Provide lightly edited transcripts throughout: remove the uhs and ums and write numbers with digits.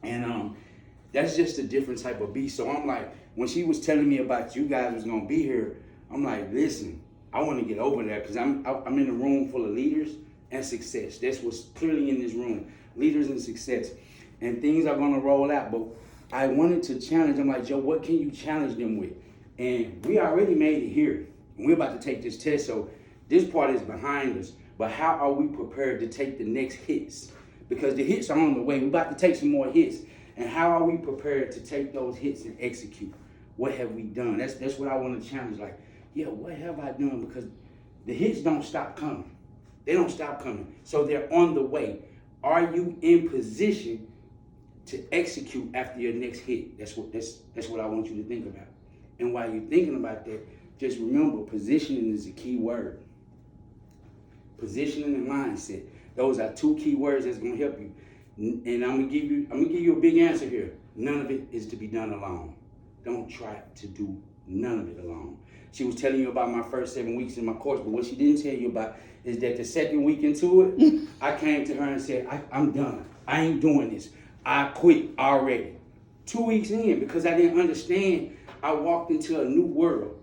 And that's just a different type of beast. So I'm like, when she was telling me about you guys was gonna be here, I'm like, listen, I want to get over that because I'm in a room full of leaders and success. That's what's clearly in this room, leaders and success. And things are gonna roll out, but I wanted to challenge. I'm like, Joe, what can you challenge them with? And we already made it here. And we're about to take this test, so this part is behind us. But how are we prepared to take the next hits? Because the hits are on the way. We're about to take some more hits. And how are we prepared to take those hits and execute? What have we done? That's what I want to challenge. Like, yeah, what have I done? Because the hits don't stop coming. They don't stop coming. So they're on the way. Are you in position to execute after your next hit? That's what I want you to think about. And while you're thinking about that, just remember, positioning is a key word. Positioning and mindset. Those are two key words that's gonna help you. And I'm gonna give you a big answer here. None of it is to be done alone. Don't try to do none of it alone. She was telling you about my first 7 weeks in my course, but what she didn't tell you about is that the second week into it, I came to her and said, I'm done. I ain't doing this. I quit already. 2 weeks in, because I didn't understand, I walked into a new world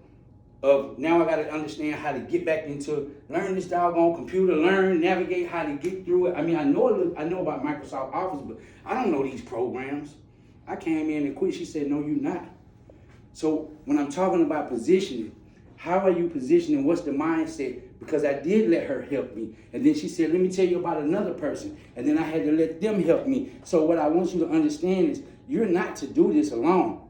of now I got to understand how to get back into, learn this doggone computer, navigate how to get through it. I mean, I know about Microsoft Office, but I don't know these programs. I came in and quit. She said, no, you're not. So when I'm talking about positioning, how are you positioning? What's the mindset? Because I did let her help me. And then she said, let me tell you about another person. And then I had to let them help me. So what I want you to understand is you're not to do this alone.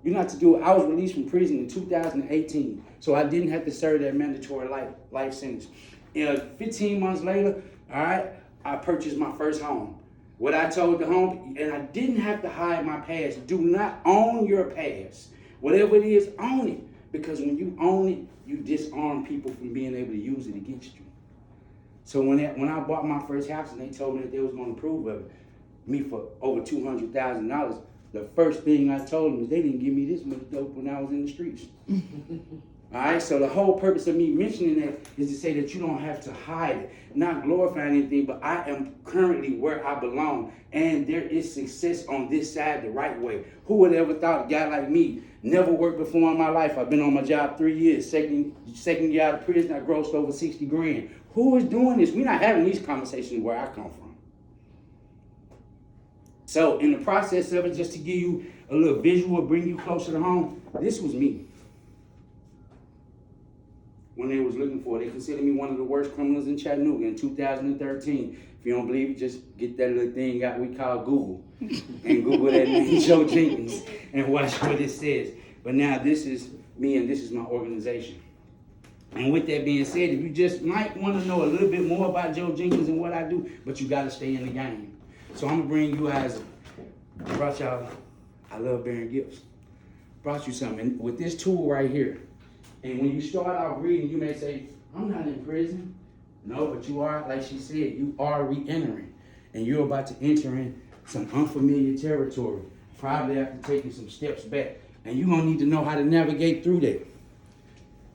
You're not to do it. I was released from prison in 2018. So I didn't have to serve that mandatory life sentence. 15 months later, all right, I purchased my first home. What I told the home, and I didn't have to hide my past. Do not own your past. Whatever it is, own it. Because when you own it, you disarm people from being able to use it against you. So when I bought my first house and they told me that they was going to approve of it, me for over $200,000, the first thing I told them is they didn't give me this much dope when I was in the streets. All right, so the whole purpose of me mentioning that is to say that you don't have to hide it, not glorifying anything, but I am currently where I belong, and there is success on this side the right way. Who would ever thought a guy like me, never worked before in my life, I've been on my job 3 years, second year out of prison, I grossed over 60 grand. Who is doing this? We're not having these conversations where I come from. So in the process of it, just to give you a little visual, bring you closer to home, this was me. When they was looking for it, they considered me one of the worst criminals in Chattanooga in 2013. If you don't believe it, just get that little thing out we call Google and Google that name, Joe Jenkins, and watch what it says. But now this is me and this is my organization. And with that being said, if you just might want to know a little bit more about Joe Jenkins and what I do, but you got to stay in the game. So I'm going to bring you guys, brought y'all, I love bearing gifts. Brought you something. And with this tool right here, and when you start out reading, you may say, I'm not in prison. No, but you are, like she said, you are re-entering. And you're about to enter in some unfamiliar territory, probably after taking some steps back. And you're going to need to know how to navigate through that.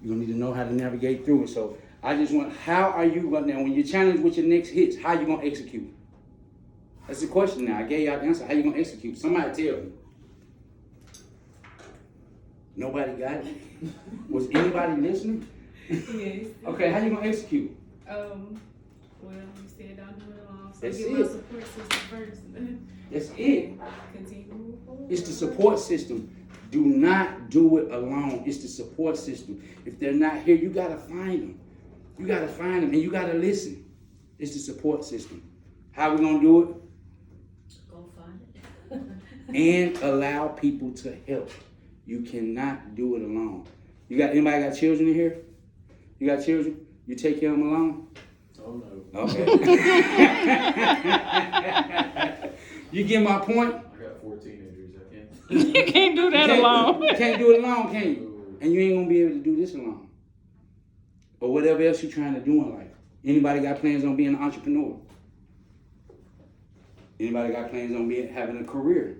You're going to need to know how to navigate through it. So I just want, how are you going to, now when you're challenged with your next hits, how are you going to execute? That's the question now. I gave y'all the answer. How you going to execute? Somebody tell me. Nobody got it? Was anybody listening? Yes. Okay, how you going to execute? Well, you said don't do it alone. So That's get it. my support system first. That's it. Continue to move forward. It's the support system. Do not do it alone. It's the support system. If they're not here, you got to find them. You got to find them and you got to listen. It's the support system. How we going to do it? Go find it. And allow people to help. You cannot do it alone. Anybody got children in here? You got children? You take care of them alone? Oh no. Okay. You get my point? I got 4 teenagers. I can't. You can't do that alone. You can't do it alone, can you? And you ain't gonna be able to do this alone. Or whatever else you're trying to do in life. Anybody got plans on being an entrepreneur? Anybody got plans on having a career?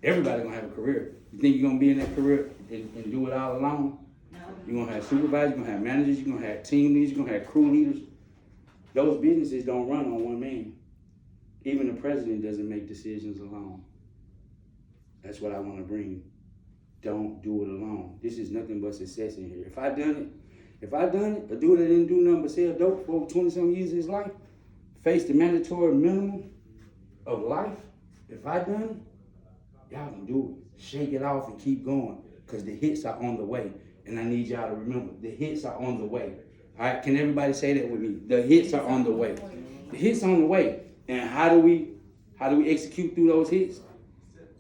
Everybody gonna have a career. You think you're gonna be in that career and do it all alone? No. You're gonna have supervisors, you're gonna have managers, you're gonna have team leaders, you're gonna have crew leaders. Those businesses don't run on one man. Even the president doesn't make decisions alone. That's what I want to bring. Don't do it alone. This is nothing but success in here. If I done it, a dude that didn't do nothing but sell dope for over 20-some years of his life, face the mandatory minimum of life, if I done it, y'all can do it. Shake it off and keep going, because the hits are on the way. And I need y'all to remember, the hits are on the way. All right, can everybody say that with me? The hits are on the way. The hits on the way. And how do we execute through those hits?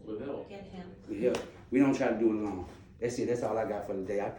With help. Get him. With help. We don't try to do it alone. That's it. That's all I got for today. I appreciate